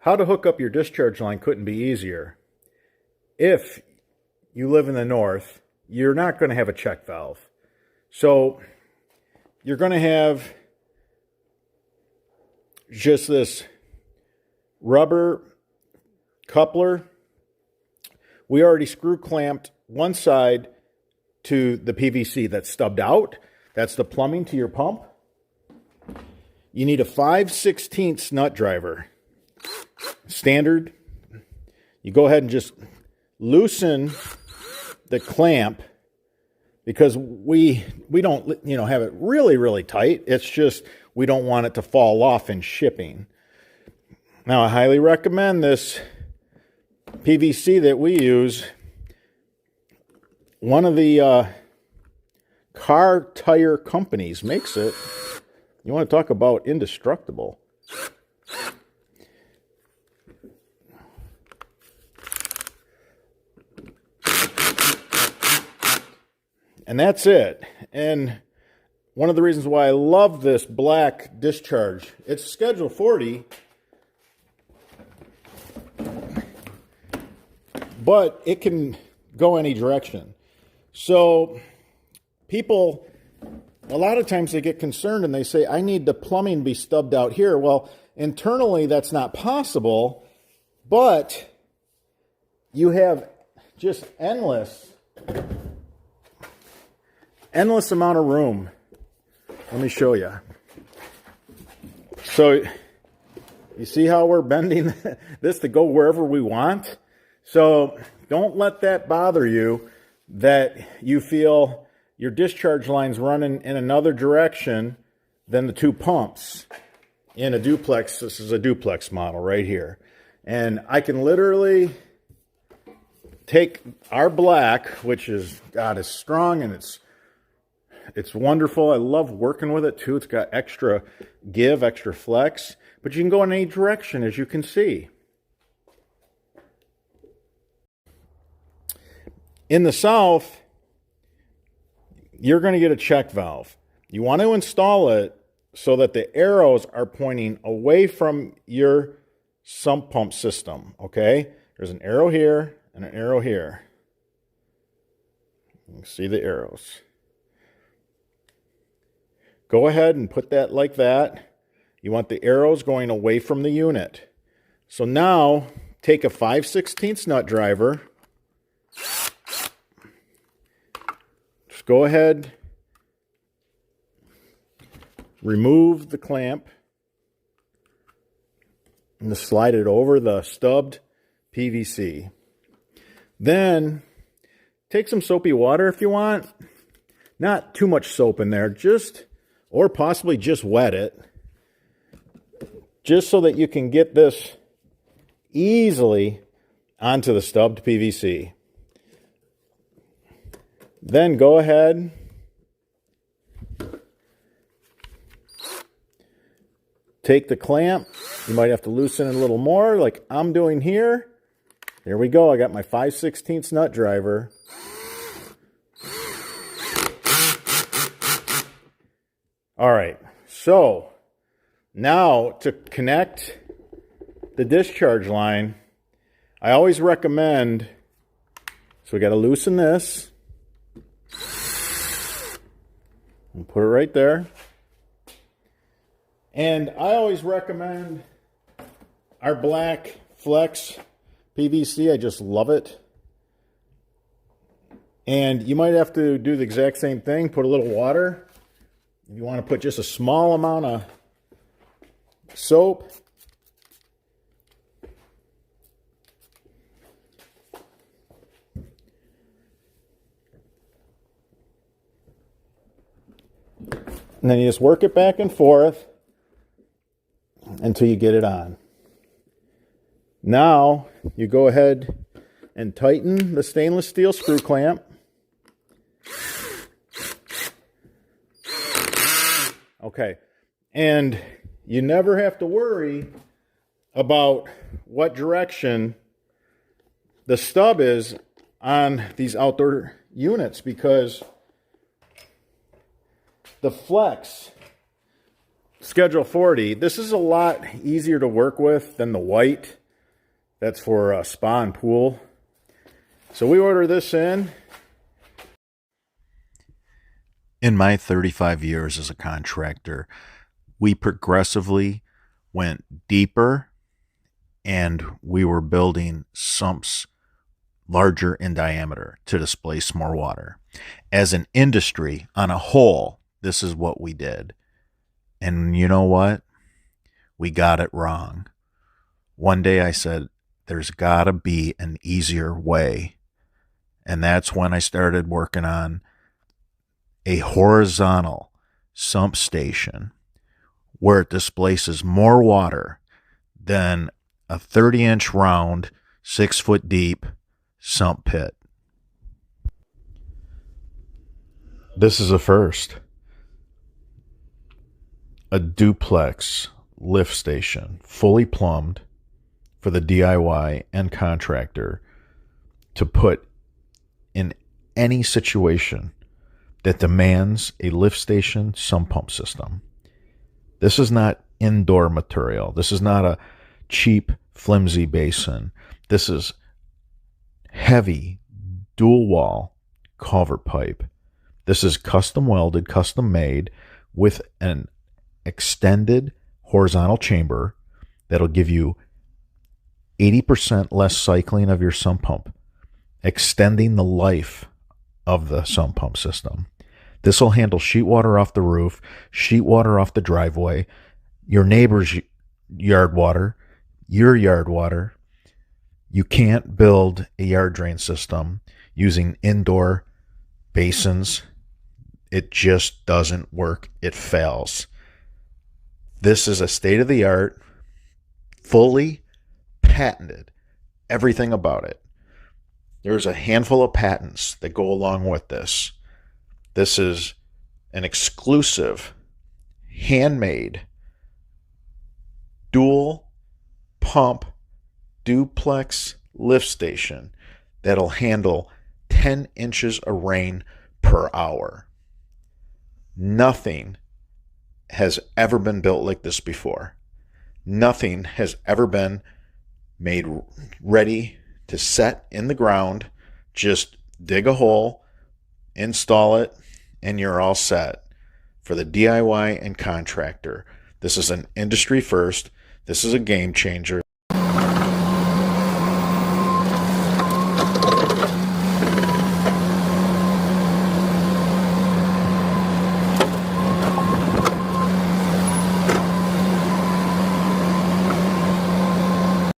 How to hook up your discharge line couldn't be easier. If you live in the north, you're not going to have a check valve. So you're going to have just this rubber coupler. We already screw clamped one side to the PVC that's stubbed out. That's the plumbing to your pump. You need a 5/16 nut driver. Standard. You go ahead and just loosen the clamp, because we don't have it really tight. It's just we don't want it to fall off in shipping. Now, I highly recommend this PVC that we use. One of the car tire companies makes it. You want to talk about indestructible. And that's it. And one of the reasons why I love this black discharge, it's Schedule 40, but it can go any direction. So people, a lot of times they get concerned and they say, I need the plumbing to be stubbed out here. Well, internally that's not possible, but you have just endless amount of room. Let me show you. So you see how we're bending this to go wherever we want? So don't let that bother you, that you feel your discharge line's running in another direction than the two pumps in a duplex. This is a duplex model right here. And I can literally take our black, which is, God, is strong and it's wonderful. I love working with it too. It's got extra give, extra flex, but you can go in any direction, as you can see. In the south, you're going to get a check valve. You want to install it so that the arrows are pointing away from your sump pump system, okay? There's an arrow here and an arrow here. You can see the arrows. Go ahead and put that like that. You want the arrows going away from the unit. So now, take a 5/16 nut driver. Just go ahead, remove the clamp, and just slide it over the stubbed PVC. Then, take some soapy water if you want. Not too much soap in there, or possibly just wet it, just so that you can get this easily onto the stubbed PVC. Then go ahead, take the clamp. You might have to loosen it a little more, like I'm doing here. There we go. I got my 5/16 nut driver. All right, so now to connect the discharge line, I always recommend, so we got to loosen this and put it right there. And I always recommend our black flex PVC. I just love it. And you might have to do the exact same thing, put a little water. If you want to put just a small amount of soap. And then you just work it back and forth until you get it on. Now you go ahead and tighten the stainless steel screw clamp. Okay, and you never have to worry about what direction the stub is on these outdoor units, because the flex Schedule 40. This is a lot easier to work with than the white. That's for spa and pool. So we order this in. In my 35 years as a contractor, we progressively went deeper and we were building sumps larger in diameter to displace more water. As an industry on a whole, this is what we did. And you know what? We got it wrong. One day I said, there's got to be an easier way. And that's when I started working on a horizontal sump station where it displaces more water than a 30-inch round, 6-foot deep sump pit. This is a first. A duplex lift station, fully plumbed for the DIY and contractor to put in any situation that demands a lift station sump pump system. This is not indoor material. This is not a cheap, flimsy basin. This is heavy, dual wall culvert pipe. This is custom welded, custom made with an extended horizontal chamber that'll give you 80% less cycling of your sump pump, extending the life of the sump pump system. This will handle sheet water off the roof, sheet water off the driveway, your neighbor's yard water, your yard water. You can't build a yard drain system using indoor basins. It just doesn't work. It fails. This is a state-of-the-art, fully patented, everything about it. There's a handful of patents that go along with this. This is an exclusive, handmade, dual pump, duplex lift station that'll handle 10 inches of rain per hour. Nothing has ever been built like this before. Nothing has ever been made ready to set in the ground. Just dig a hole, install it, and you're all set. For the DIY and contractor, this is an industry first. This is a game changer.